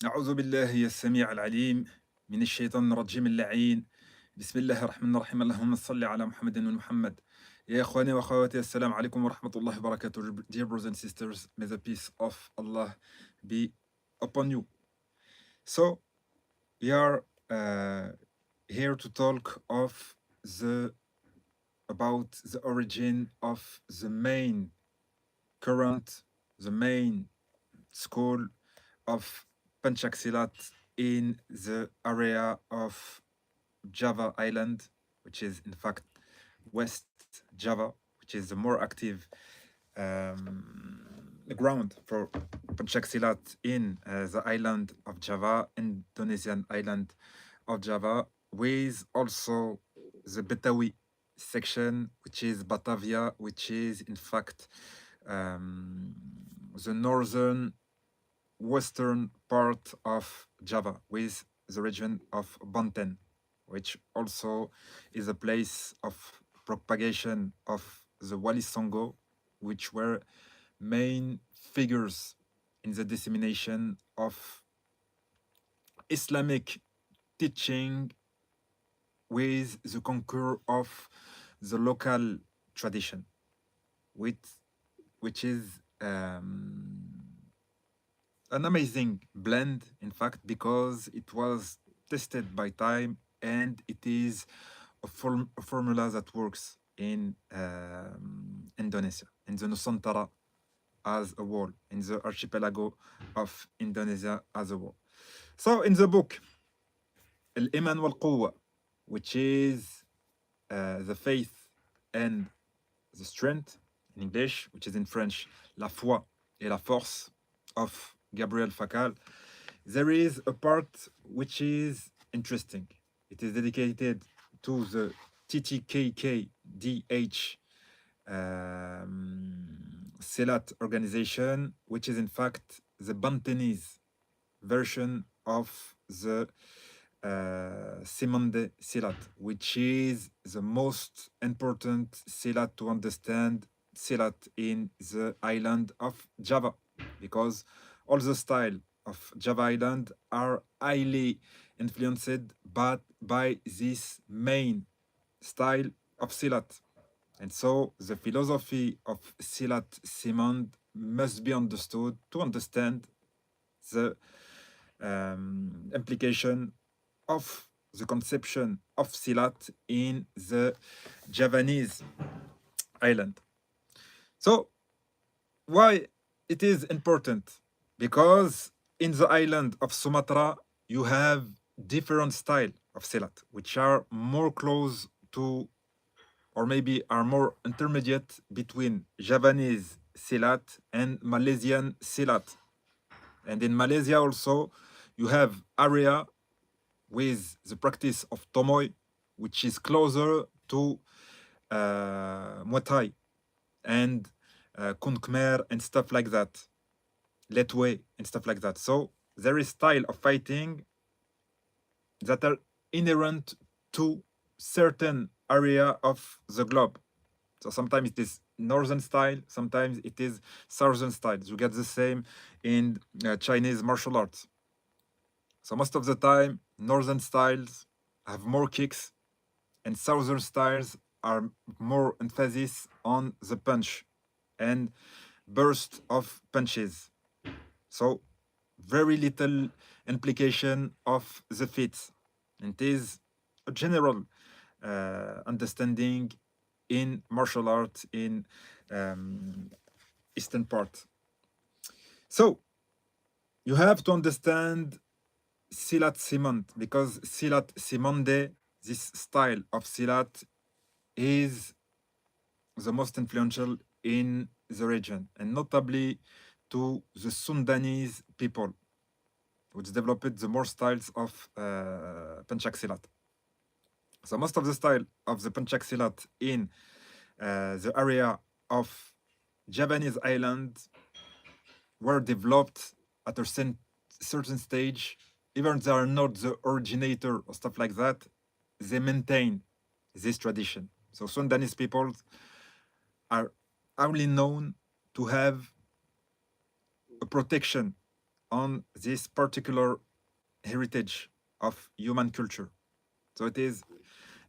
أعوذ بالله السميع العليم من الشيطان الرجيم اللعين. بسم الله الرحمن الرحيم. اللهم صل على محمد ومحمد. يا إخواني وأخواتي, السلام عليكم ورحمة الله وبركاته. Dear brothers and sisters, may the peace of Allah be upon you. So, we are here to talk about the origin of the main current, the main school of Panchak Silat in the area of Java Island, which is in fact West Java, which is the more active ground for Panchak Silat in the island of Java, Indonesian island of Java, with also the Betawi section, which is Batavia, which is in fact the northern western part of Java, with the region of Banten, which also is a place of propagation of the Wali Songo, which were main figures in the dissemination of Islamic teaching with the conquer of the local tradition, which is an amazing blend, in fact, because it was tested by time and it is a formula that works in Indonesia, in the Nusantara as a whole, in the archipelago of Indonesia as a whole. So, in the book, Al-Iman wal-Quwwa, which is the faith and the strength in English, which is in French, La foi et la force of Gabriel Facal, there is a part which is interesting. It is dedicated to the TTKKDH Silat organization, which is in fact the Bantenese version of the Cimande Silat, which is the most important Silat to understand Silat in the island of Java, because all the style of Java Island are highly influenced by this main style of Silat. And so the philosophy of Silat Cimande must be understood to understand the implication of the conception of Silat in the Javanese island. So, why it is important? Because in the island of Sumatra, you have different style of Silat, which are more close to, or maybe are more intermediate between Javanese Silat and Malaysian Silat. And in Malaysia also, you have area with the practice of Tomoy, which is closer to Muay Thai and Kun Khmer and stuff like that, Letway and stuff like that. So there is style of fighting that are inherent to certain area of the globe. So sometimes it is northern style, sometimes it is southern style. You get the same in Chinese martial arts. So most of the time, northern styles have more kicks, and southern styles are more emphasis on the punch and burst of punches. So very little implication of the feet. It is a general understanding in martial arts in eastern part. So you have to understand Silat Cimande, because Silat Cimande, this style of Silat, is the most influential in the region, and notably to the Sundanese people, which developed the more styles of Panchak Silat. So most of the style of the Panchak Silat in the area of Javanese island were developed at a certain stage. Even they are not the originator or stuff like that, they maintain this tradition. So Sundanese people are only known to have a protection on this particular heritage of human culture. So it is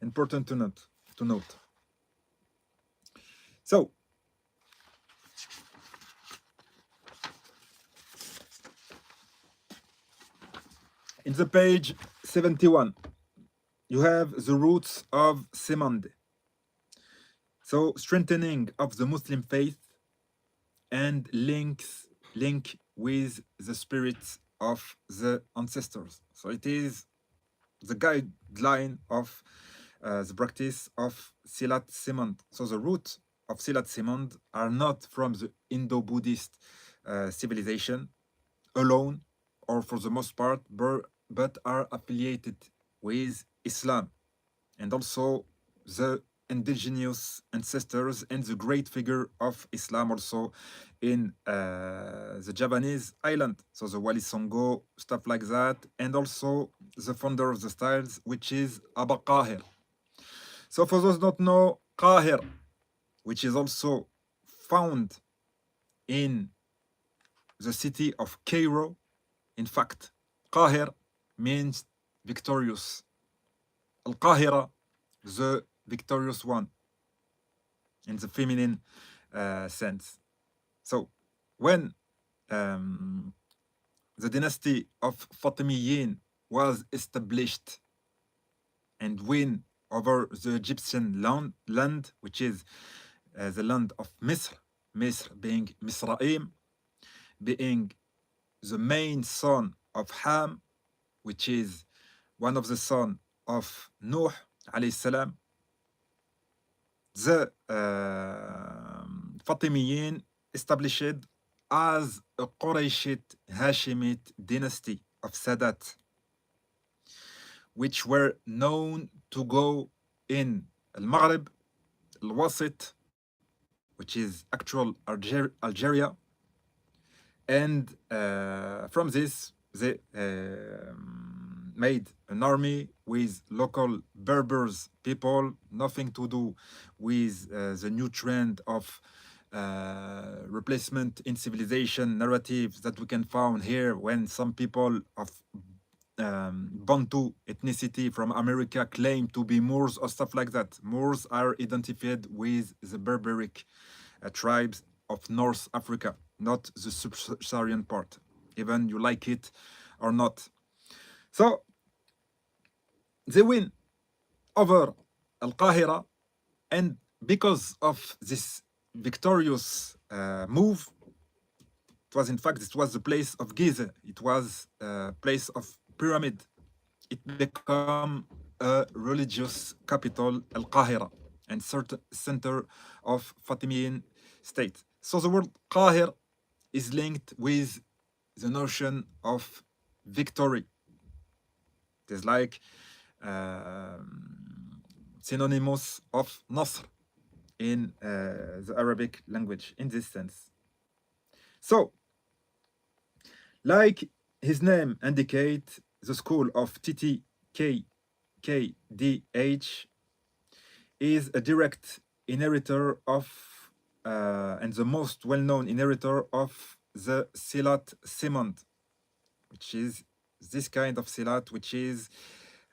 important to note. To note. So in the page 71, you have the roots of Cimande. So strengthening of the Muslim faith and link with the spirits of the ancestors. So it is the guideline of the practice of Silat Cimande. So the root of Silat Cimande are not from the Indo-Buddhist civilization alone, or for the most part, but are affiliated with Islam and also the indigenous ancestors and the great figure of Islam also in the Javanese island. So the Wali Songo, stuff like that, and also the founder of the styles, which is Aba Qahir. So for those don't know, Qahir, which is also found in the city of Cairo. In fact, Qahir means victorious. Al-Qahira, the victorious one, in the feminine sense. So when the dynasty of Fatimiyin was established and win over the Egyptian land, which is the land of Misr, Misr being Misraim, being the main son of Ham, which is one of the sons of Nuh alayhi salam. The Fatimiyin established as a Qurayshite Hashemite dynasty of Sadat, which were known to go in Al-Maghrib, Al-Wasit, which is actual Algeria, and from this they made an army with local Berbers people, nothing to do with the new trend of replacement in civilization narratives that we can find here when some people of Bantu ethnicity from America claim to be Moors or stuff like that. Moors are identified with the Berberic tribes of North Africa, not the sub-Saharan part, even you like it or not. So they win over Al-Qahira, and because of this victorious move, it was the place of Giza. It was a place of pyramid. It became a religious capital, Al-Qahira, and certain center of Fatimian state. So the word Qahir is linked with the notion of victory. It is like synonymous of Nasr in the Arabic language in this sense. So, like his name indicates, the school of TTKKDH is a direct inheritor of and the most well-known inheritor of the Silat Cimande, which is this kind of Silat, which is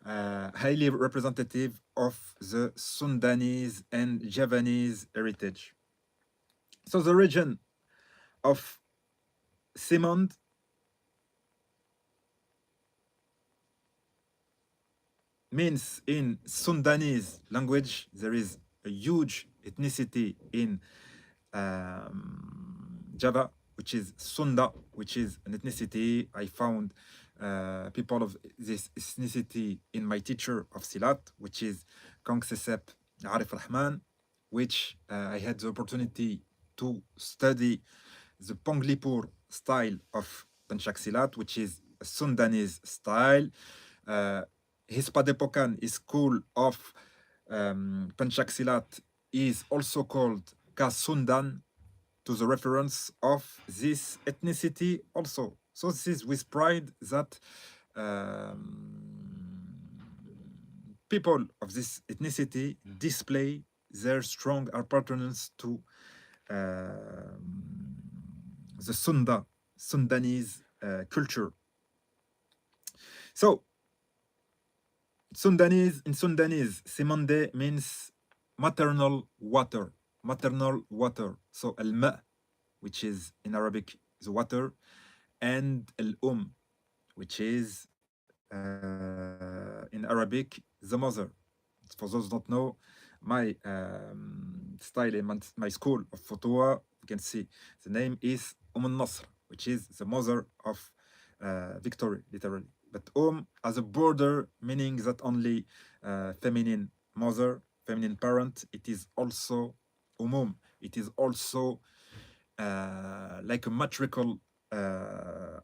highly representative of the Sundanese and Javanese heritage. So the region of Cimande means in Sundanese language there is a huge ethnicity in Java, which is Sunda, which is an ethnicity. I found people of this ethnicity in my teacher of Silat, which is Kong Sesep Arif Rahman, which I had the opportunity to study the Ponglipur style of Penchak Silat, which is a Sundanese style. His Padepokan, his school of Penchak Silat, is also called Kasundan, to the reference of this ethnicity also. So this is with pride that people of this ethnicity display their strong appartenance to the Sundanese culture. So Sundanese, in Sundanese, Cimande means maternal water. Maternal water. So al-ma, which is in Arabic the water, and al-um, which is in Arabic the mother. For those who don't know, my style in my school of Futua, you can see the name is Nasr, which is the mother of victory, literally. But as a border, meaning that only feminine mother, feminine parent, it is also It is also like a matriarchal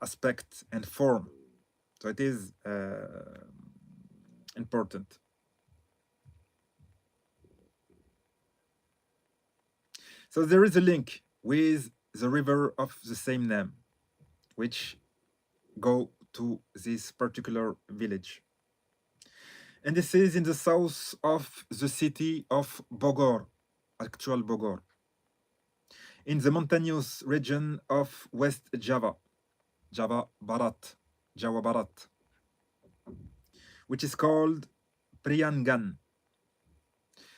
aspect and form. So it is important. So there is a link with the river of the same name, which go to this particular village. And this is in the south of the city of Bogor, actual Bogor, in the mountainous region of West Java, Java Barat, Java Barat, which is called Priangan.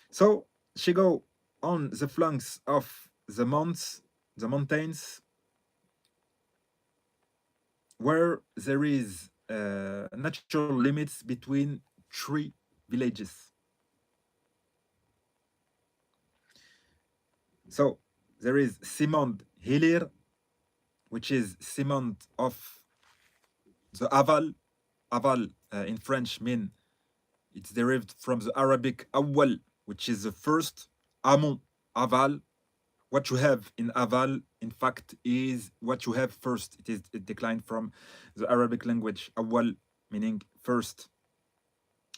So she go on the flanks of the mountains, where there is natural limits between three villages. So there is Simond Hilir, which is Simond of the Aval. Aval in French mean it's derived from the Arabic Awal, which is the first. Amon, Aval. What you have in Aval, in fact, is what you have first. It declined from the Arabic language. Awal, meaning first.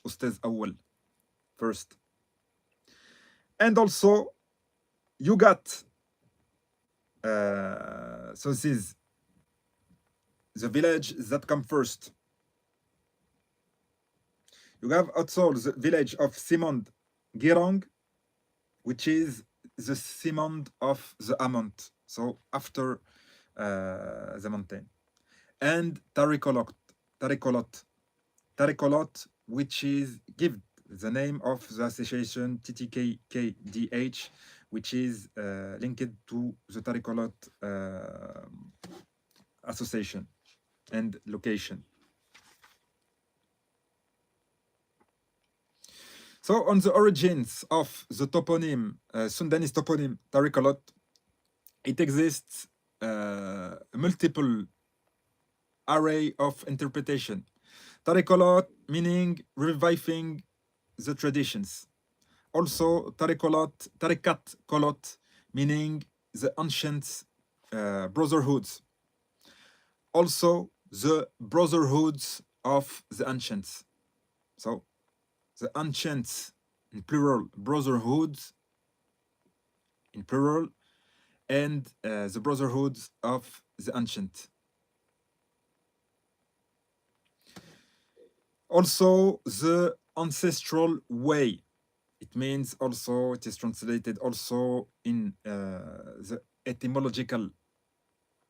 Ustaz Awal, first. And also, you got, so this is the village that come first. You have also the village of Simond Girong, which is the Simond of the Amont, so after the mountain. And Tarikolot, which is give the name of the association TTKKDH, which is linked to the Tarikolot association and location. So on the origins of the toponym, Sundanese toponym Tarikolot, it exists a multiple array of interpretation. Tarikolot meaning reviving the traditions. Also Tarikat Kolot meaning the ancient brotherhoods. Also the brotherhoods of the ancients. So the ancients in plural, brotherhoods in plural, and the brotherhoods of the ancient. Also the ancestral way. It means also, it is translated also in the etymological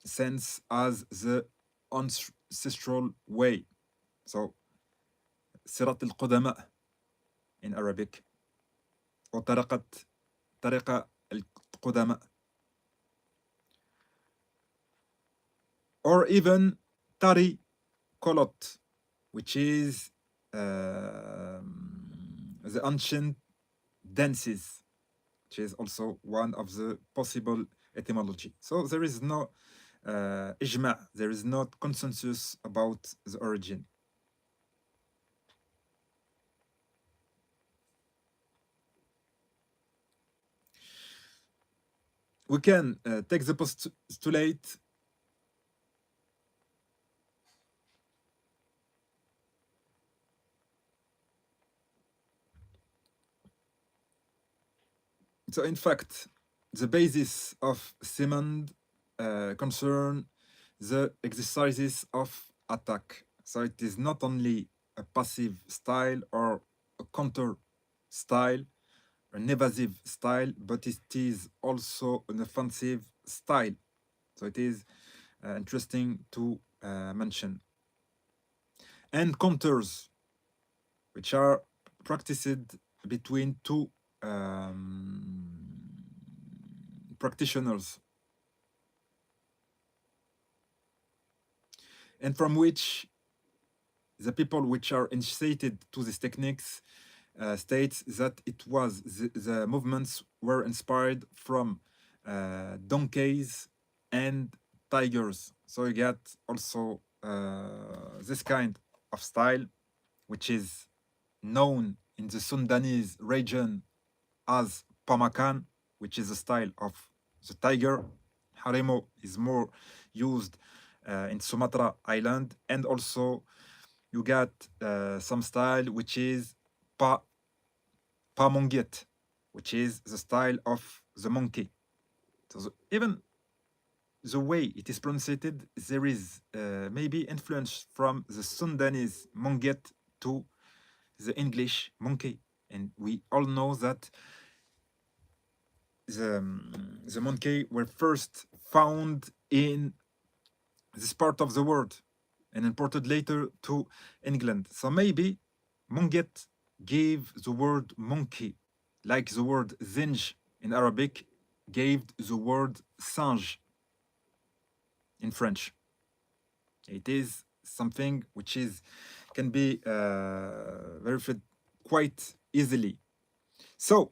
sense as the ancestral way. So Sirat al-Qudama in Arabic, or Tariqa al-Qudama, or even Tari Kolot, which is the ancient dances, which is also one of the possible etymology. So there is no ijma, there is not consensus about the origin. We can take the postulate so in fact, the basis of Simond concern the exercises of attack. So it is not only a passive style or a counter style, an evasive style, but it is also an offensive style. So it is interesting to mentioned, and contours, which are practiced between two practitioners, and from which the people which are initiated to these techniques states that the movements were inspired from donkeys and tigers. So you get also this kind of style, which is known in the Sundanese region as Pamakan, which is a style of the tiger. Haremo is more used in Sumatra Island, and also you got some style which is Pa Pamonget, which is the style of the monkey. So even the way it is pronounced, there is maybe influence from the Sundanese monget to the English monkey, and we all know that the monkey were first found in this part of the world and imported later to England. So maybe monget gave the word monkey, like the word zinj in Arabic gave the word singe in French. It is something which is can be verified quite easily. So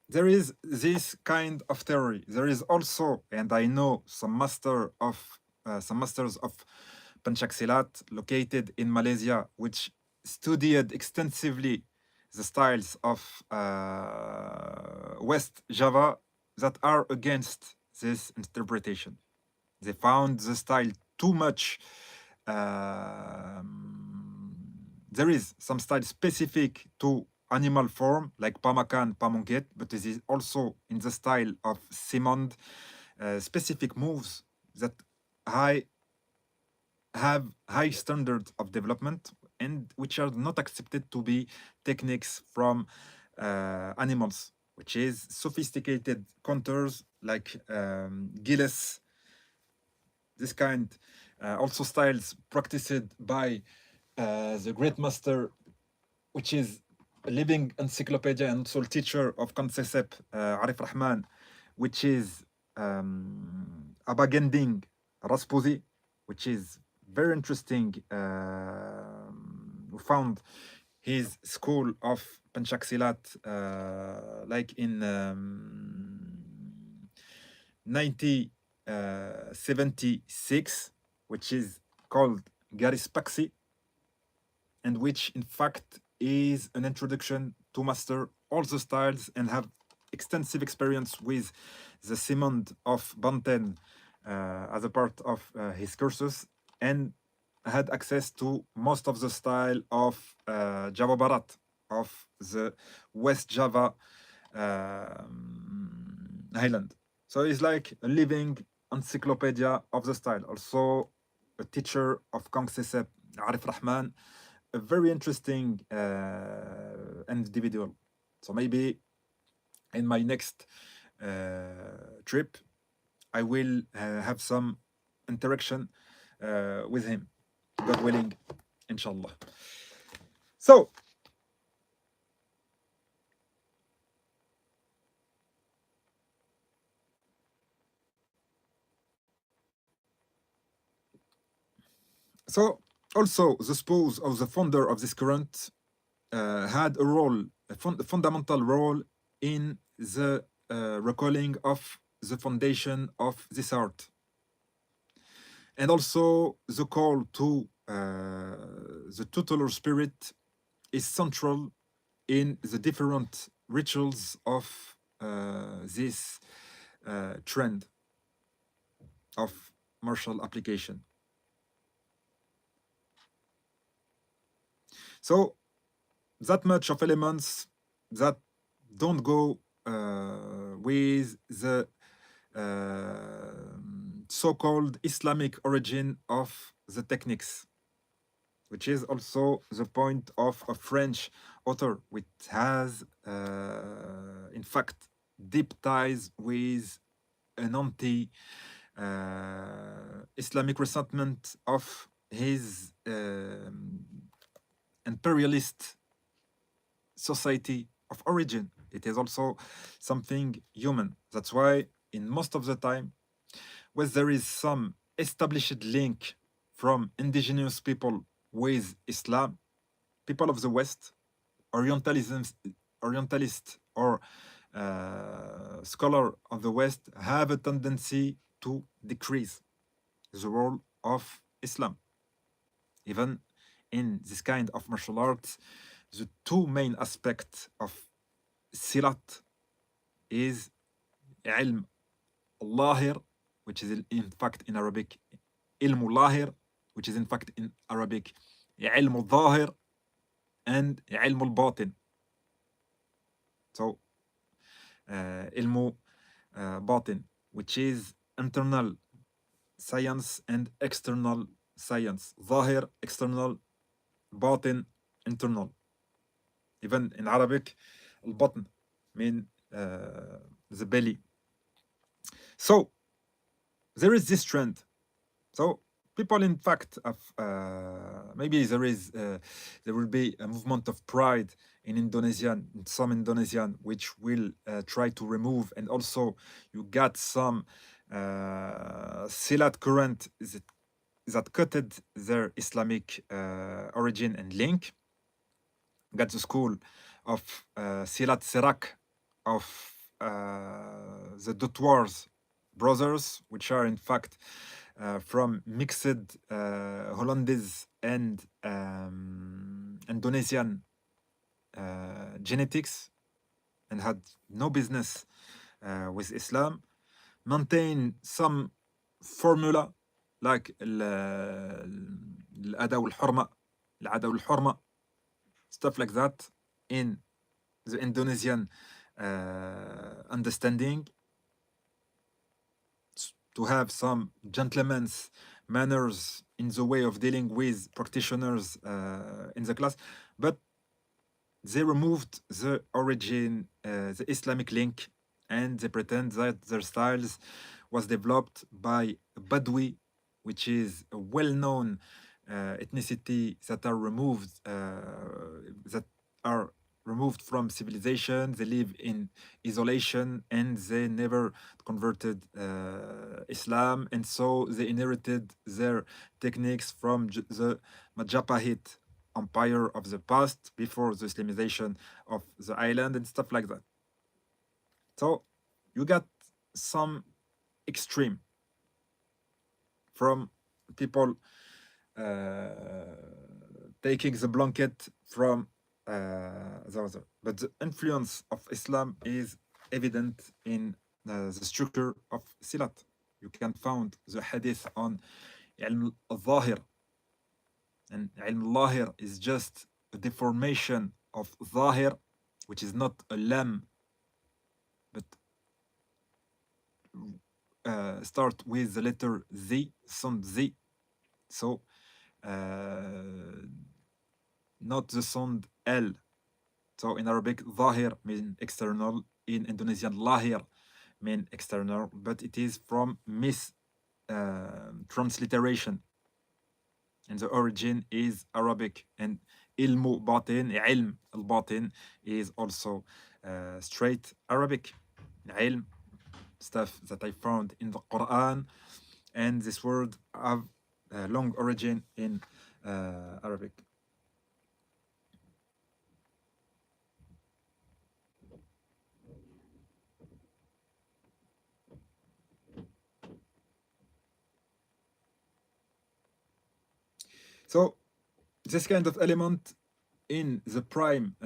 there is this kind of theory. There is also, and I know some masters of Pencak Silat located in Malaysia, which studied extensively the styles of West Java that are against this interpretation. They found the style too much. There is some style specific to animal form, like Pamakan, Pamunket, but this is also in the style of Simond, specific moves that high have high standards of development and which are not accepted to be techniques from animals, which is sophisticated contours like Gilles, this kind, also styles practiced by the great master, which is a living encyclopedia and also teacher of concept, Arif Rahman, which is Abagending Rasposi, which is very interesting. We found his school of Pencak Silat like in 1976, which is called Garis Paxi, and which in fact is an introduction to master all the styles and have extensive experience with the Simond of Banten as a part of his courses, and had access to most of the style of Java Barat, of the West Java island. So he's like a living encyclopedia of the style. Also a teacher of Kongtsesep, Arif Rahman, a very interesting individual. So maybe in my next trip, I will have some interaction with him, God willing, inshallah. So, so also the spouse of the founder of this current had a role, a fundamental role in the recalling of the foundation of this art. And also the call to the tutelar spirit is central in the different rituals of this trend of martial application. So that much of elements that don't go with the so-called Islamic origin of the techniques, which is also the point of a French author, which has, in fact, deep ties with an Islamic resentment of his imperialist society of origin. It is also something human. That's why, in most of the time, where there is some established link from indigenous people with Islam, people of the West, Orientalism, Orientalist or scholar of the West have a tendency to decrease the role of Islam. Even in this kind of martial arts, the two main aspects of Silat is ilm al-lahir, which is in fact in Arabic ilm al-lahir, which is in fact in Arabic ilm al-zahir and ilm al-batin. So ilm batin, which is internal science and external science. Zahir, external, batin, internal. Even in Arabic, al-batn mean the belly. So there is this trend. So people, in fact, of maybe there will be a movement of pride in Indonesian, in some Indonesian, which will try to remove, and also you got some Silat current that cutted their Islamic origin and link. Got the school of Silat Serak of the Dutwars brothers, which are in fact from mixed Hollandaise and Indonesian genetics, and had no business with Islam, maintain some formula like الأداة والحرمة, العادة والحرمة, stuff like that in the Indonesian understanding, to have some gentleman's manners in the way of dealing with practitioners in the class, but they removed the origin, the Islamic link, and they pretend that their styles was developed by Badwi, which is a well-known ethnicity that are removed from civilization. They live in isolation and they never converted Islam, and so they inherited their techniques from the Majapahit empire of the past before the Islamization of the island and stuff like that. So you got some extreme from people taking the blanket from the other. But the influence of Islam is evident in the structure of Silat. You can find the hadith on Ilm al-Zahir. And Ilm al-Lahir is just a deformation of Zahir, which is not a lam, but start with the letter Z, sound Z. So not the sound L. So in Arabic, Zahir means external. In Indonesian, Lahir means external, but it is from transliteration. And the origin is Arabic. And ilmu batin, ilm al-batin, is also straight Arabic. Ilm, stuff that I found in the Quran, and this word have a long origin in Arabic. So this kind of element in the prime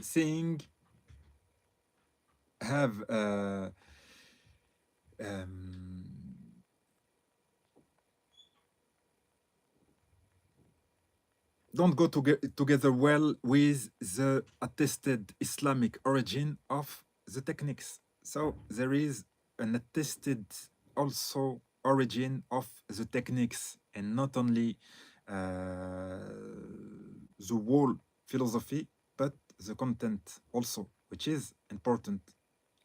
thing have don't go together well with the attested Islamic origin of the techniques. So there is an attested also origin of the techniques, and not only the whole philosophy, but the content also, which is important.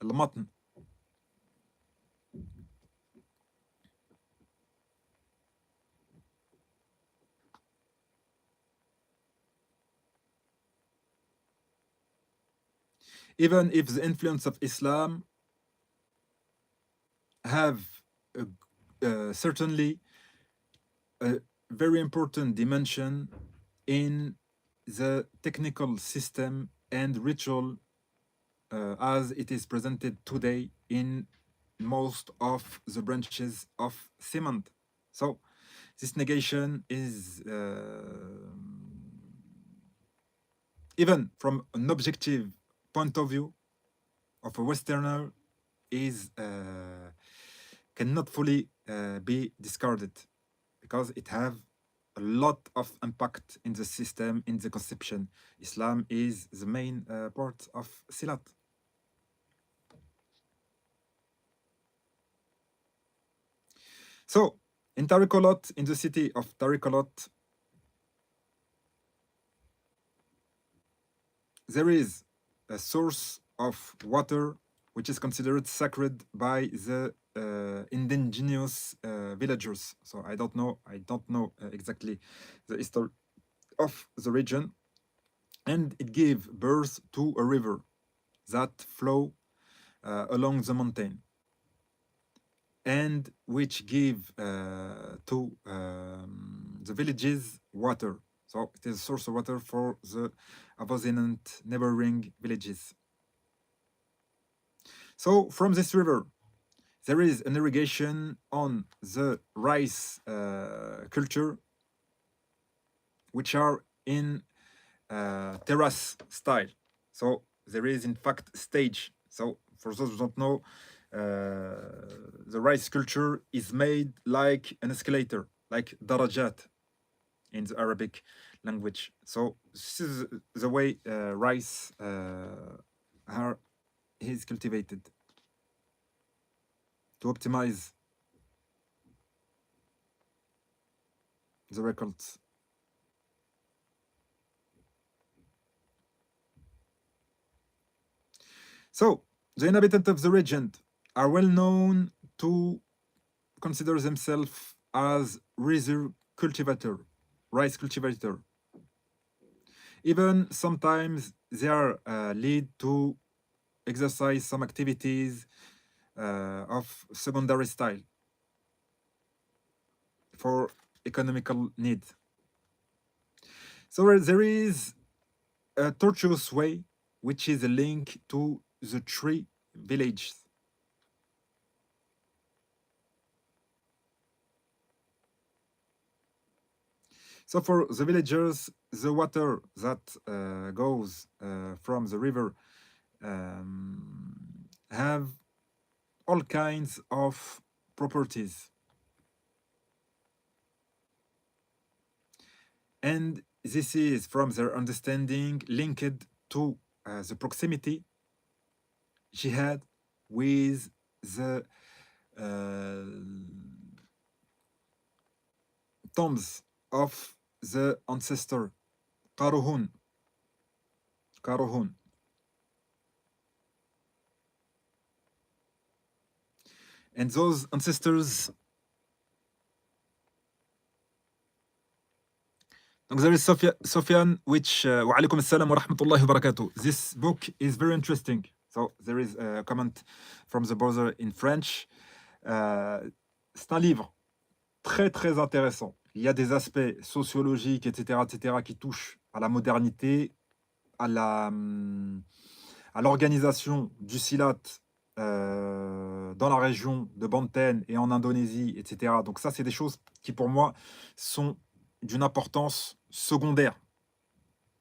المتن. even if the influence of Islam have certainly a very important dimension in the technical system and ritual as it is presented today in most of the branches of cement. So this negation is even from an objective point of view of a Westerner is cannot fully be discarded because it have a lot of impact in the system, in the conception. Islam is the main part of Silat. So, in Tarikolot, in the city of Tarikolot, there is a source of water which is considered sacred by the indigenous villagers. So I don't know exactly the history of the region, and it gave birth to a river that flow along the mountain, and which give to the villages water. So it is a source of water for the avoisinant neighboring villages. So from this river, there is an irrigation on the rice culture, which are in terrace style. So there is in fact stage. So for those who don't know, the rice culture is made like an escalator, like darajat in the Arabic language. So this is the way rice is cultivated to optimize the records. So the inhabitants of the region are well known to consider themselves as rice cultivator. Even sometimes they are lead to exercise some activities of secondary style for economical need. So there is a tortuous way, which is a link to the three villages. So for the villagers, the water that goes from the river have all kinds of properties. And this is, from their understanding, linked to the proximity she had with the tombs of the ancestor Qaruhun. And those ancestors. Donc there is Sofyan, which wa alaykum assalam wa rahmatullahi wa barakatuh. This book is very interesting. So there is a comment from the brother in French. C'est un livre très très intéressant. Il y a des aspects sociologiques, etc., qui touchent à la modernité, à l'organisation du Silat dans la région de Banten et en Indonésie, etc. Donc ça, c'est des choses qui, pour moi, sont d'une importance secondaire.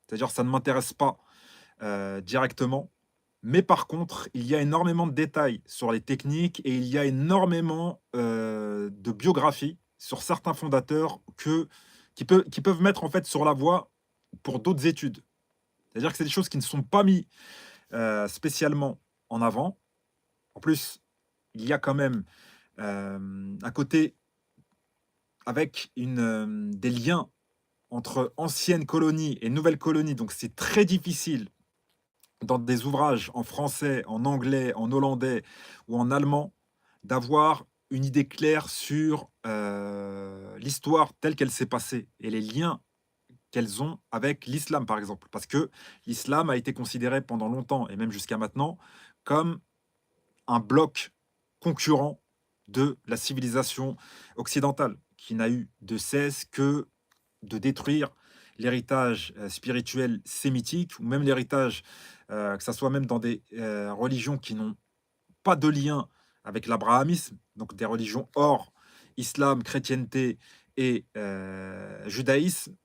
C'est-à-dire, ça ne m'intéresse pas directement. Mais par contre, il y a énormément de détails sur les techniques et il y a énormément de biographies sur certains fondateurs qui peuvent mettre en fait sur la voie pour d'autres études. C'est-à-dire que c'est des choses qui ne sont pas mises spécialement en avant. En plus, il y a quand même à côté avec des liens entre anciennes colonies et nouvelles colonies. Donc c'est très difficile dans des ouvrages en français, en anglais, en hollandais ou en allemand d'avoir une idée claire sur l'histoire telle qu'elle s'est passée et les liens qu'elles ont avec l'islam, par exemple. Parce que l'islam a été considéré pendant longtemps, et même jusqu'à maintenant, comme un bloc concurrent de la civilisation occidentale, qui n'a eu de cesse que de détruire l'héritage spirituel sémitique, ou même l'héritage, que ça soit même dans des religions qui n'ont pas de lien avec l'abrahamisme, donc des religions hors islam, chrétienté et judaïsme.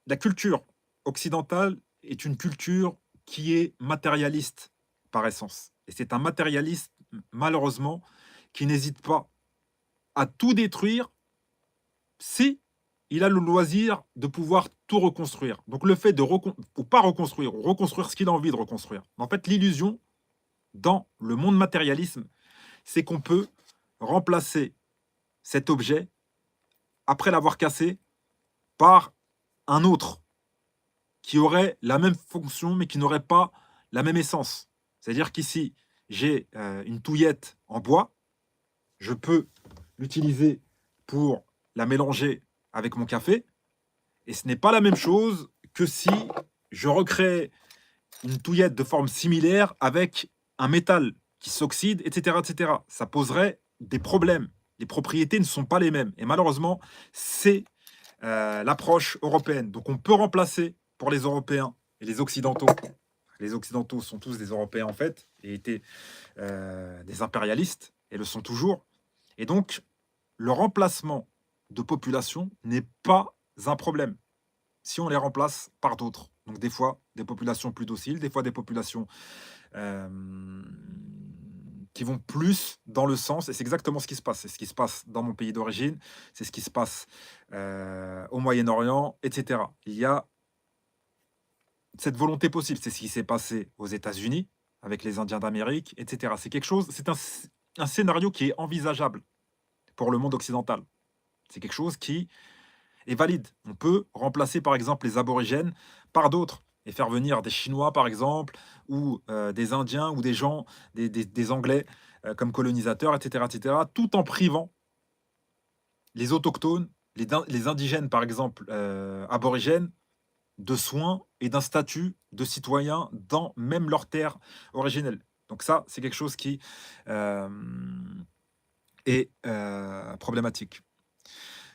La culture occidentale est une culture qui est matérialiste par essence. Et c'est un matérialiste, malheureusement, qui n'hésite pas à tout détruire si il a le loisir de pouvoir tout reconstruire. Donc le fait de ou pas reconstruire, ou reconstruire ce qu'il a envie de reconstruire. En fait, l'illusion dans le monde matérialisme, c'est qu'on peut remplacer cet objet, après l'avoir cassé, par un autre qui aurait la même fonction, mais qui n'aurait pas la même essence. C'est-à-dire qu'ici, j'ai une touillette en bois, je peux l'utiliser pour la mélanger avec mon café, et ce n'est pas la même chose que si je recrée une touillette de forme similaire avec un métal qui s'oxyde, etc., etc. Ça poserait des problèmes. Les propriétés ne sont pas les mêmes. Et malheureusement, c'est l'approche européenne. Donc on peut remplacer pour les Européens et les Occidentaux. Les Occidentaux sont tous des Européens en fait, et étaient des impérialistes, et le sont toujours. Et donc, le remplacement de population n'est pas un problème si on les remplace par d'autres. Donc des fois, des populations plus dociles, des fois des populations qui vont plus dans le sens, et c'est exactement ce qui se passe. C'est ce qui se passe dans mon pays d'origine, c'est ce qui se passe au Moyen-Orient, etc. Il y a cette volonté possible. C'est ce qui s'est passé aux États-Unis avec les Indiens d'Amérique, etc. C'est quelque chose, c'est un scénario qui est envisageable pour le monde occidental. C'est quelque chose qui est valide. On peut remplacer par exemple les aborigènes par d'autres et faire venir des Chinois par exemple, ou des Indiens, ou des gens, des Anglais comme colonisateurs, etc., etc., tout en privant les autochtones, les indigènes par exemple, aborigènes, de soins et d'un statut de citoyen dans même leur terre originelle. Donc ça, c'est quelque chose qui euh, est problématique.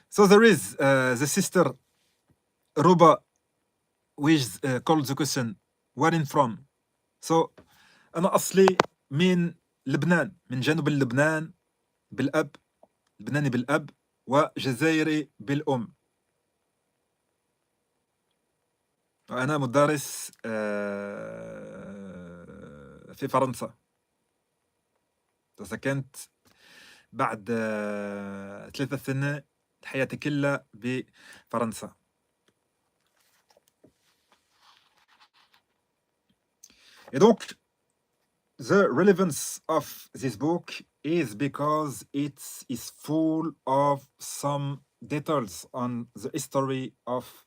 So there is the sister Ruba, which called the question, where in from? So أنا أصلي من لبنان، من جنوب لبنان بالأب، لبناني بالأب وجزائري بالأم. وأنا مدرس في فرنسا. سكنت بعد 3 سنين حياتي كلها بفرنسا. Et donc, the relevance of this book is because it is full of some details on the history of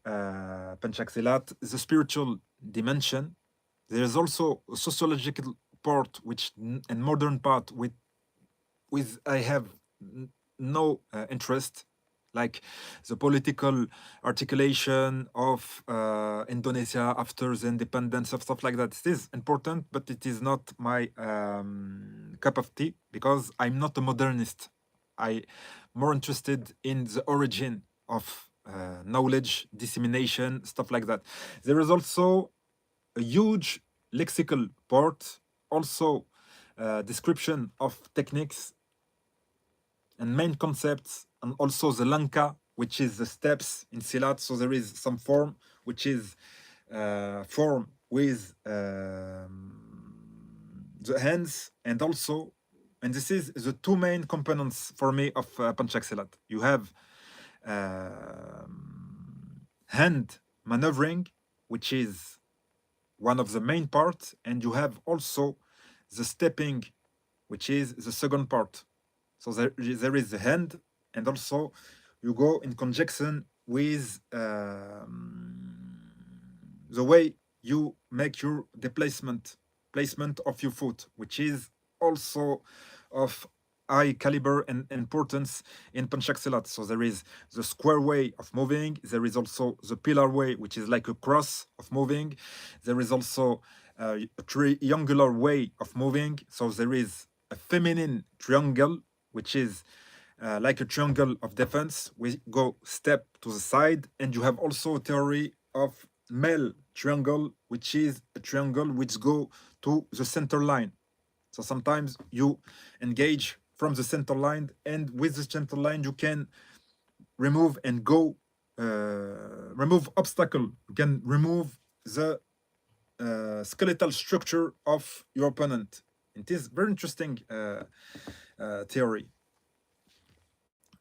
Pencak Silat, the spiritual dimension. There is also a sociological part, which and modern part with I have no interest, like the political articulation of Indonesia after the independence of stuff like that. It is important, but it is not my cup of tea, because I'm not a modernist. I'm more interested in the origin of knowledge dissemination, stuff like that. There is also a huge lexical part, also description of techniques and main concepts, and also the lanka, which is the steps in Silat. So there is some form, which is form with the hands, and also, and this is the two main components for me of Pencak Silat. You have hand maneuvering, which is one of the main parts, and you have also the stepping, which is the second part. So there is the hand, and also you go in conjunction with the way you make your placement of your foot, which is also of high caliber and importance in Panchak Silat. So there is the square way of moving. There is also the pillar way, which is like a cross of moving. There is also a triangular way of moving. So there is a feminine triangle, which is like a triangle of defense. We go step to the side, and you have also a theory of male triangle, which is a triangle which go to the center line. So sometimes you engage from the center line, and with the center line you can remove and go remove obstacle. You can remove the skeletal structure of your opponent. It is very interesting theory,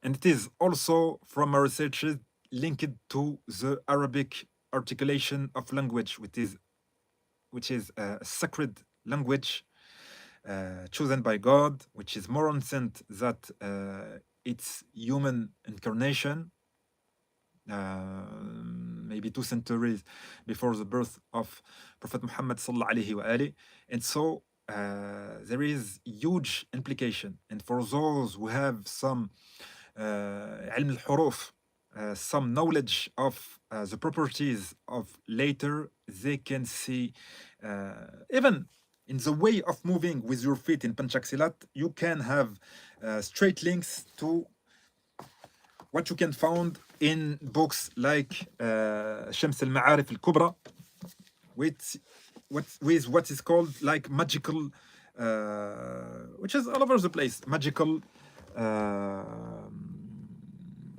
and it is also from our researches linked to the Arabic articulation of language, which is a sacred language chosen by God, which is more ancient than its human incarnation, maybe 2 centuries before the birth of Prophet Muhammad sallallahu alaihi wasallam. And so there is huge implication. And for those who have some علم الحروف, some knowledge of the properties of later, they can see even in the way of moving with your feet in Panchak Silat, you can have straight links to what you can find in books like Shams al-Ma'arif al-Kubra, with what is called like magical, which is all over the place, magical,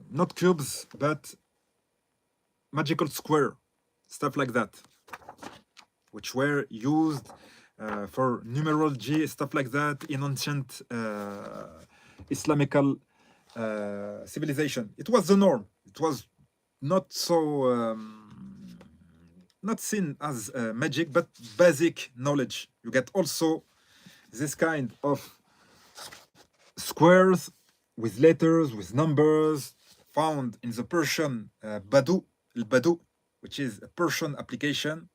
not cubes, but magical square, stuff like that, which were used for numerology, stuff like that, in ancient Islamical civilization. It was the norm. It was not so not seen as magic, but basic knowledge. You get also this kind of squares with letters, with numbers, found in the Persian Badu, al-Badu, which is a Persian application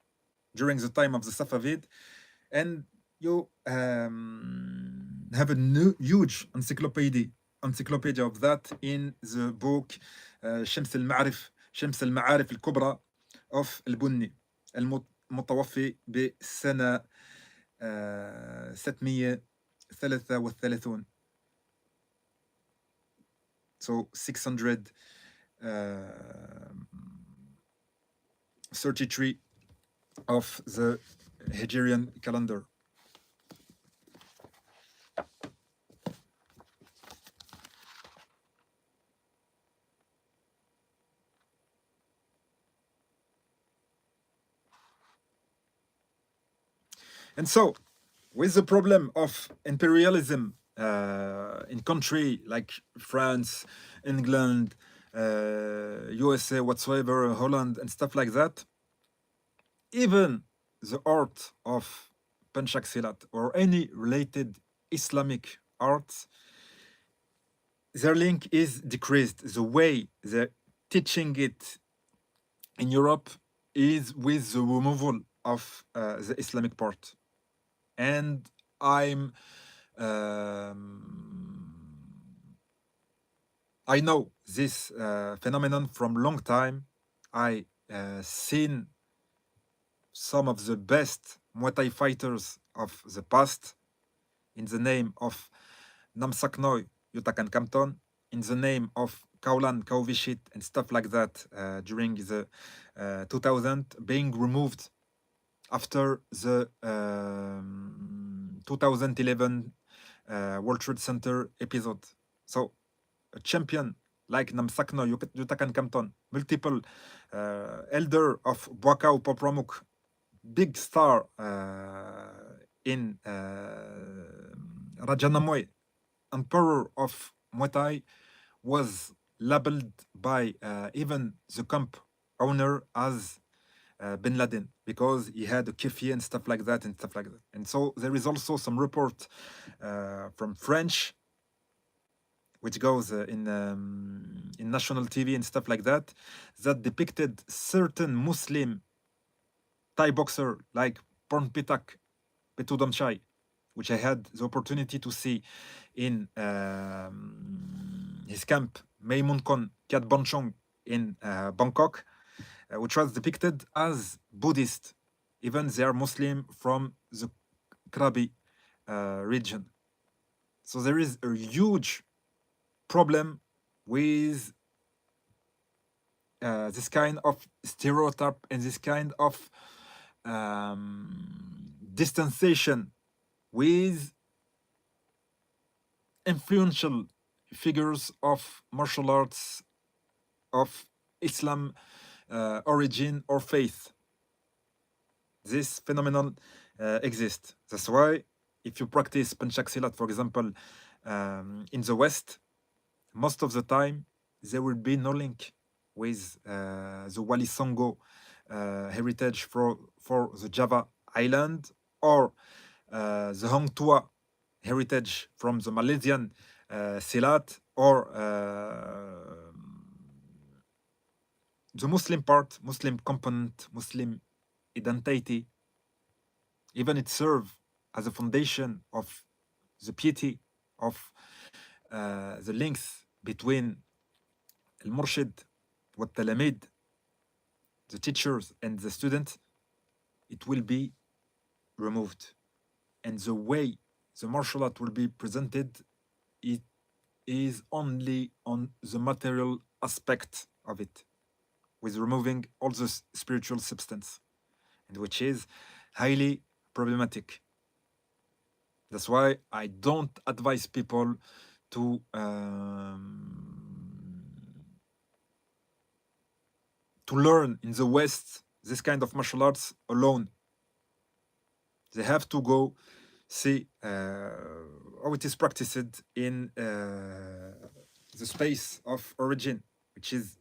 during the time of the Safavid. And you have a huge encyclopedia of that in the book شمس المعارف الكبرى of البني المتوفي بسنة 633. So 633 of the Hijrian calendar. And so, with the problem of imperialism in country like France, England, USA, whatsoever, Holland, and stuff like that, even the art of Panchak Silat or any related Islamic arts, their link is decreased. The way they're teaching it in Europe is with the removal of the Islamic part. And I know this phenomenon from long time. I seen some of the best Muay Thai fighters of the past in the name of Namsaknoy, Yutakan Kamton, in the name of Kaulan, Kauvishit, and stuff like that during the 2000, being removed after the 2011 World Trade Center episode. So a champion like Namsakno, Yutakan Kamton, multiple elder of Bwakao Popramuk, big star in Rajanamoy, emperor of Muay Thai, was labeled by even the camp owner as Bin Laden, because he had a keffi and stuff like that. And so there is also some report from French, which goes in national TV and stuff like that, that depicted certain Muslim Thai boxer like Pornpitak Petudamchai, which I had the opportunity to see in his camp Meimunkon Kyat Bonchong in Bangkok, which was depicted as Buddhist, even they are Muslim from the Krabi region. So there is a huge problem with this kind of stereotype and this kind of distanciation with influential figures of martial arts of Islam origin or faith. This phenomenon exists. That's why if you practice Panchak Silat, for example, in the West, most of the time there will be no link with the Wali Songo heritage for the Java island or the Hong Tua heritage from the Malaysian Silat or the Muslim part, Muslim component, Muslim identity. Even it serve as a foundation of the piety of the links between al-murshid, wat-talamid, the teachers and the student. It will be removed. And the way the martial art will be presented, it is only on the material aspect of it, with removing all the spiritual substance, and which is highly problematic. That's why I don't advise people to learn in the West this kind of martial arts alone. They have to go see how it is practiced in the space of origin, which is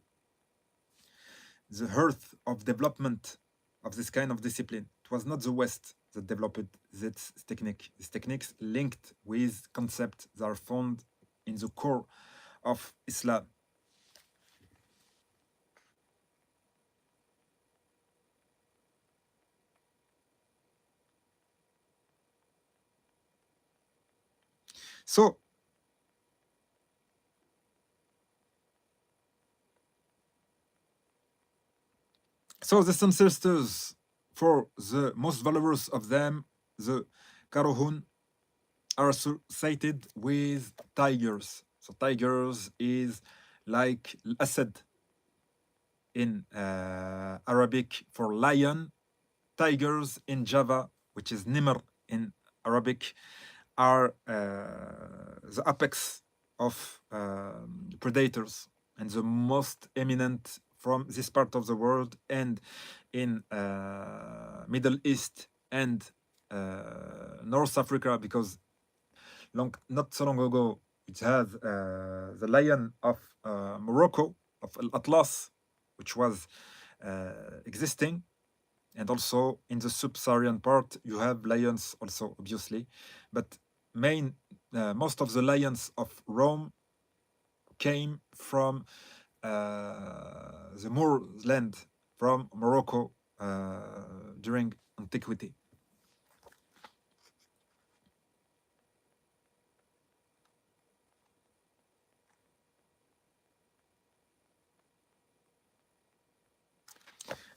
the hearth of development of this kind of discipline. It was not the West that developed this technique. These techniques linked with concepts that are found in the core of Islam. So the ancestors, for the most valorous of them, the Karohun, are associated with tigers. So tigers is like Asad in Arabic for lion. Tigers in Java, which is Nimr in Arabic, are the apex of predators and the most eminent from this part of the world and in Middle East and North Africa, because not so long ago it had the lion of Morocco, of Al Atlas, which was existing. And also in the sub-Saharan part, you have lions also, obviously. But most of the lions of Rome came from the Moor land, from Morocco during antiquity.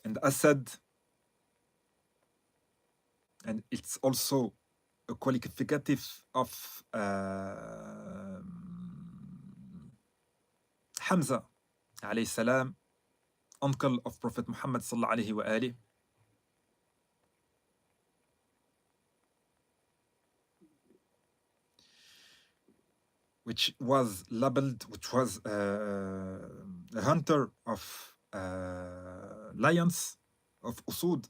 And Assad, and it's also a qualificative of Hamza alayhi salam, uncle of Prophet Muhammad sallallahu alayhi wa alihi, which was labeled, which was a hunter of lions, of Usud.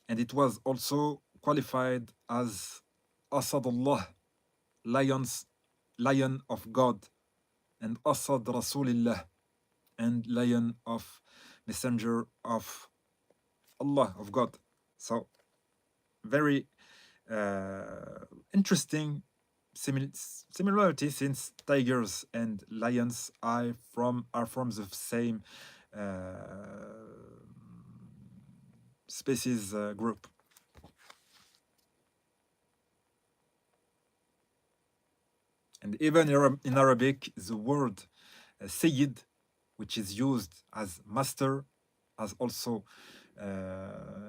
And it was also qualified as Asadullah, lion of God, and Asad Rasulillah, and lion of messenger of Allah, of God. So very interesting similarity, since tigers and lions are from the same species group. And even in Arabic, the word Sayyid, which is used as master, as also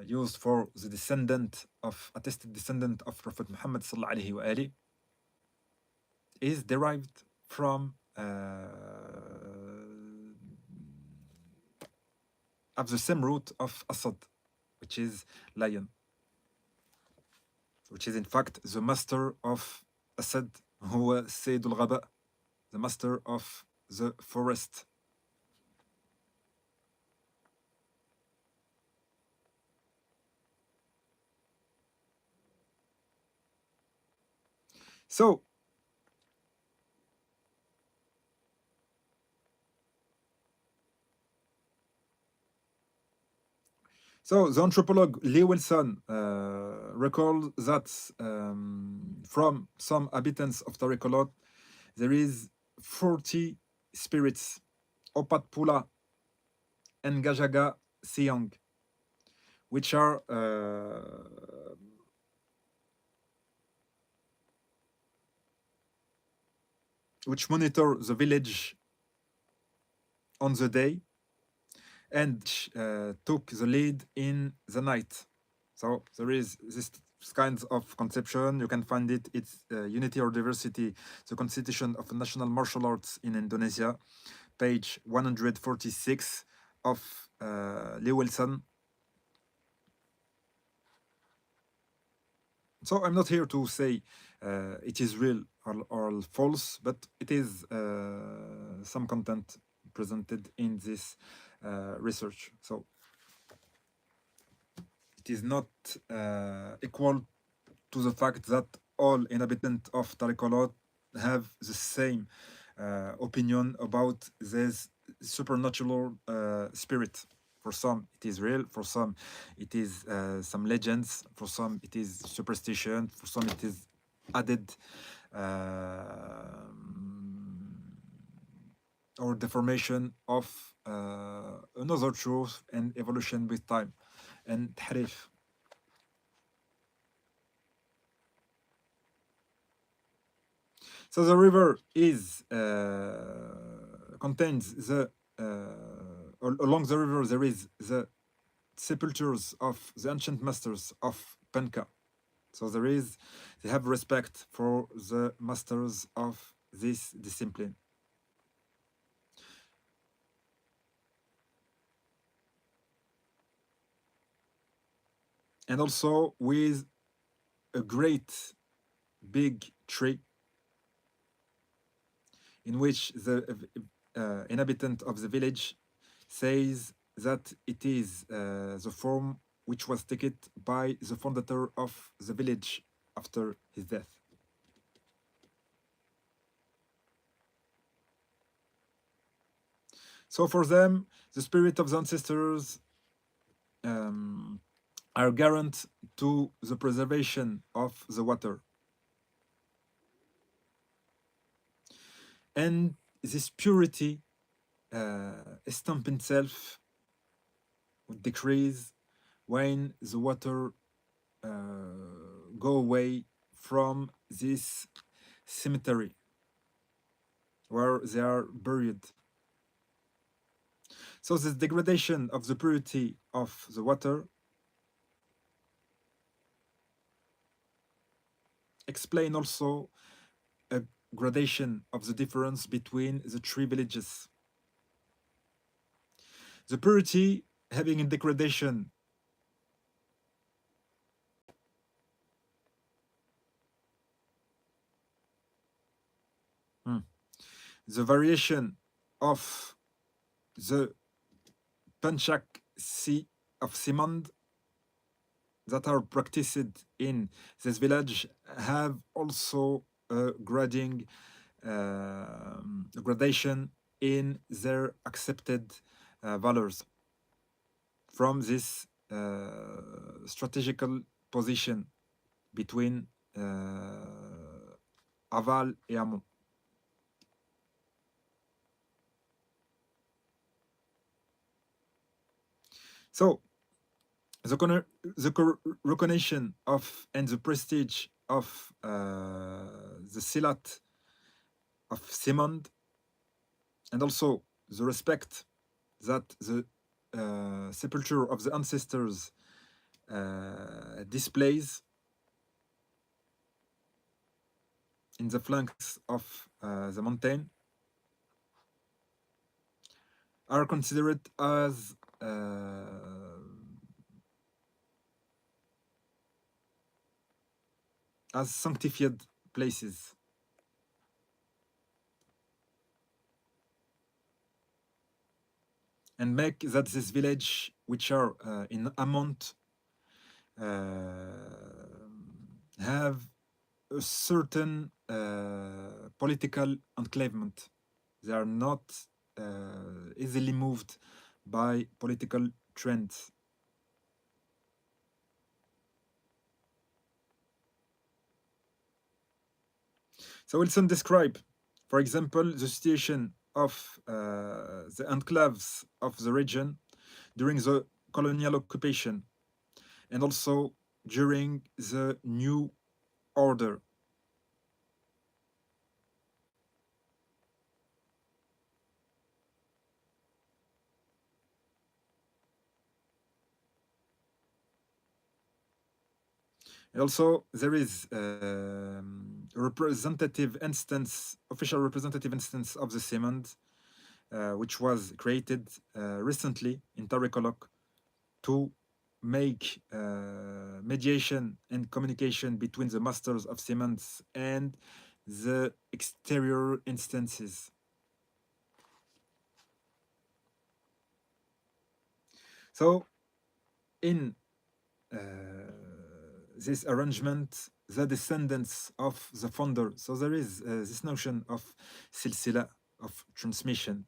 used for the descendant of attested descendant of Prophet Muhammad sallallahu alaihi wa is derived from of the same root of Asad, which is lion, which is in fact the master of Asad, هو سيد الغباء, the master of the forest. So the anthropologist Lee Wilson recalled that from some inhabitants of Tarikolot, there is 40 spirits, Opat Pula and Gajaga Siang, which are which monitor the village on the day and took the lead in the night. So there is this kinds of conception. You can find it. It's Unity or Diversity, the Constitution of National Martial Arts in Indonesia, page 146 of Lee Wilson. So I'm not here to say it is real or false, but it is some content presented in this research. So it is not equal to the fact that all inhabitants of Tarikolot have the same opinion about this supernatural spirit. For some, it is real. For some, it is some legends. For some, it is superstition. For some, it is added or deformation of another truth and evolution with time and tahrif. So the river is contains the along the river there is the sepultures of the ancient masters of Penka. So they have respect for the masters of this discipline. And also with a great big tree in which the inhabitant of the village says that it is the form which was taken by the founder of the village after his death. So for them, the spirit of the ancestors are guarant to the preservation of the water. And this purity estamp itself would decrease when the water go away from this cemetery where they are buried. So this degradation of the purity of the water explain also a gradation of the difference between the three villages. The purity having a degradation the variation of the Panchak Si of Simand that are practiced in this village have also a gradation in their accepted values from this strategical position between aval et amont. So the recognition of and the prestige of the Silat of Simond, and also the respect that the sepulture of the ancestors displays in the flanks of the mountain are considered as sanctified places. And make that this village, which are in amount, have a certain political enclavement. They are not easily moved by political trends. So Wilson describe, for example, the situation of the enclaves of the region during the colonial occupation and also during the New Order. And also, there is representative instance, official representative instance of the Simond, which was created recently in Tarikolok to make mediation and communication between the masters of Siemens and the exterior instances. So, in this arrangement, the descendants of the founder, so there is this notion of silsila, of transmission,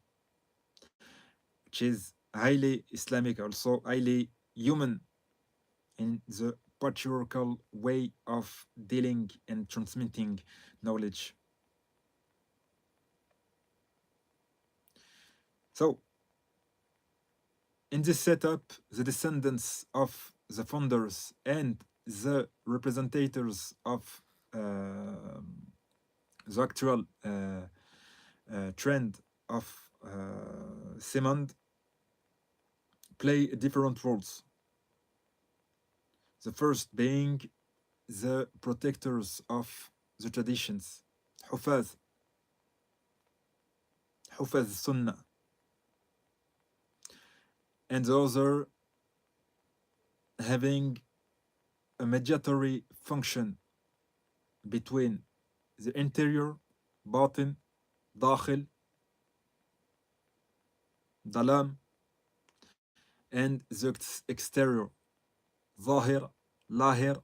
which is highly Islamic, also highly human in the patriarchal way of dealing and transmitting knowledge. So, in this setup, the descendants of the founders and the representatives of the actual trend of Simond play different roles. The first being the protectors of the traditions, Hufaz, Hufaz Sunnah, and the other having a mediatory function between the interior, batin, dakhil, dalam, and the exterior, zahir, lahir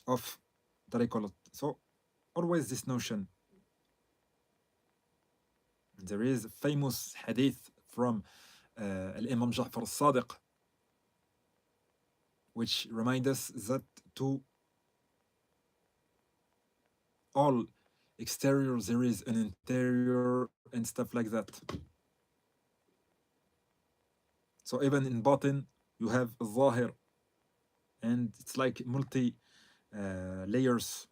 of tariqat. So always this notion. There is a famous hadith from Imam Ja'far al-Sadiq, which reminds us that to all exterior there is an interior and stuff like that. So even in batin you have a zahir, and it's like multi layers.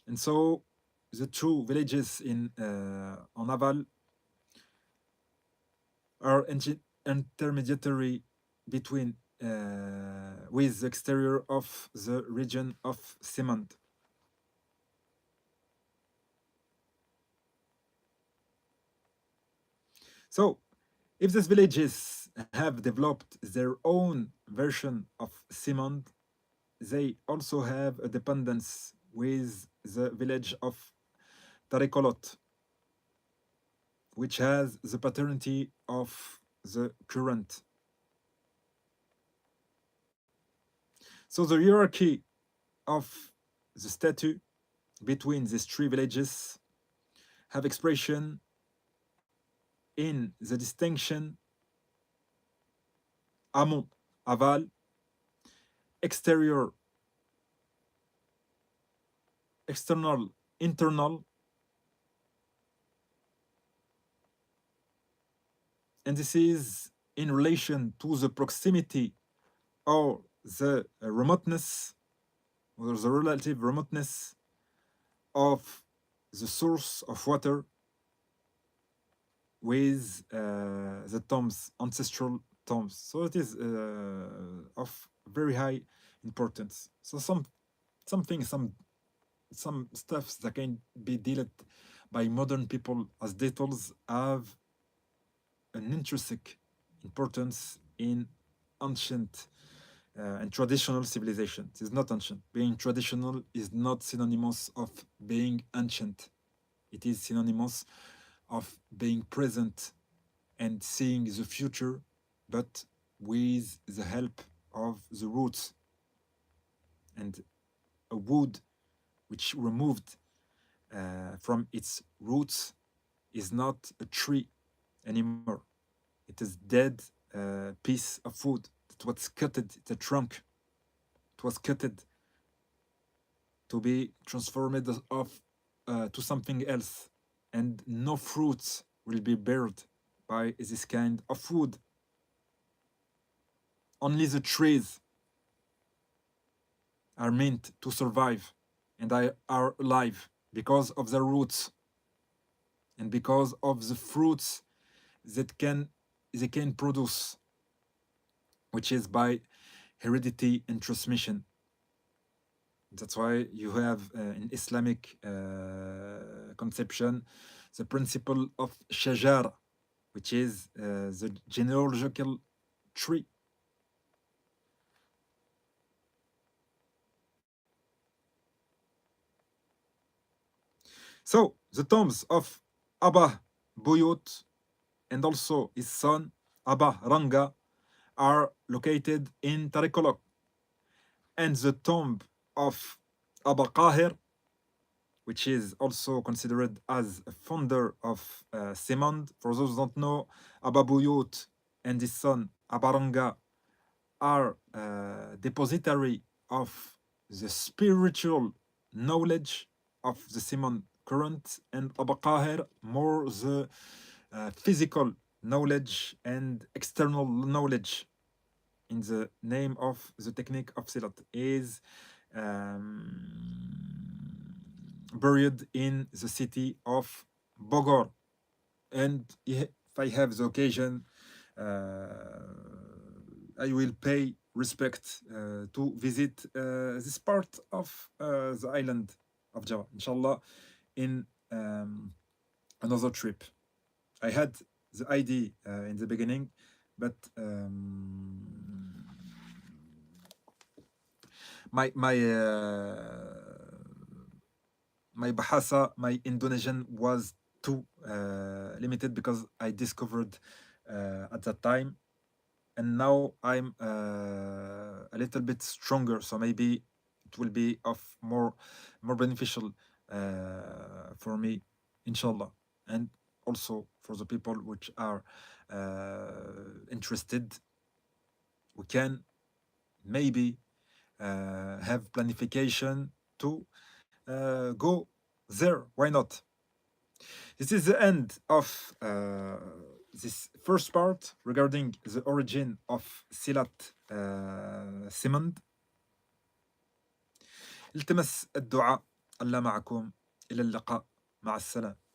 And so the two villages in on Aval are intermediary between with the exterior of the region of Simand. So, if these villages have developed their own version of Simand, they also have a dependence with the village of Tarikolot, which has the paternity of the current. So the hierarchy of the statue between these three villages have expression in the distinction amont, aval, exterior, external, internal, and this is in relation to the proximity or the remoteness or the relative remoteness of the source of water with the tombs, ancestral tombs. So it is of very high importance. So something, some stuffs that can be dealt by modern people as details have an intrinsic importance in ancient and traditional civilization. It is not ancient. Being traditional is not synonymous of being ancient. It is synonymous of being present and seeing the future, but with the help of the roots. And a wood which removed from its roots is not a tree anymore. It is dead piece of wood. It was cutted, the trunk. It was cutted to be transformed of to something else, and no fruits will be bared by this kind of wood. Only the trees are meant to survive and are alive because of their roots and because of the fruits that they can produce, which is by heredity and transmission. That's why you have in Islamic conception the principle of shajar, which is the genealogical tree. So the tombs of Abba Buyut and also his son Abba Ranga are located in Tarikolok, and the tomb of Abba Qahir, which is also considered as a founder of Simand. For those who don't know, Abba Buyut and his son Abba Ranga are depository of the spiritual knowledge of the Simon current, and Abba Qahir more the physical knowledge and external knowledge in the name of the technique of Silat is buried in the city of Bogor. And if I have the occasion, I will pay respect to visit this part of the island of Java, inshallah, in another trip. I had the idea in the beginning, but my bahasa, my Indonesian was too limited because I discovered at that time, and now I'm a little bit stronger, so maybe it will be of more beneficial for me, inshallah, and also for the people which are interested. We can maybe have planification to go there. Why not? This is the end of this first part regarding the origin of Silat Simand. التمس الدعاء. الله معكم. إلى اللقاء. مع السلامة.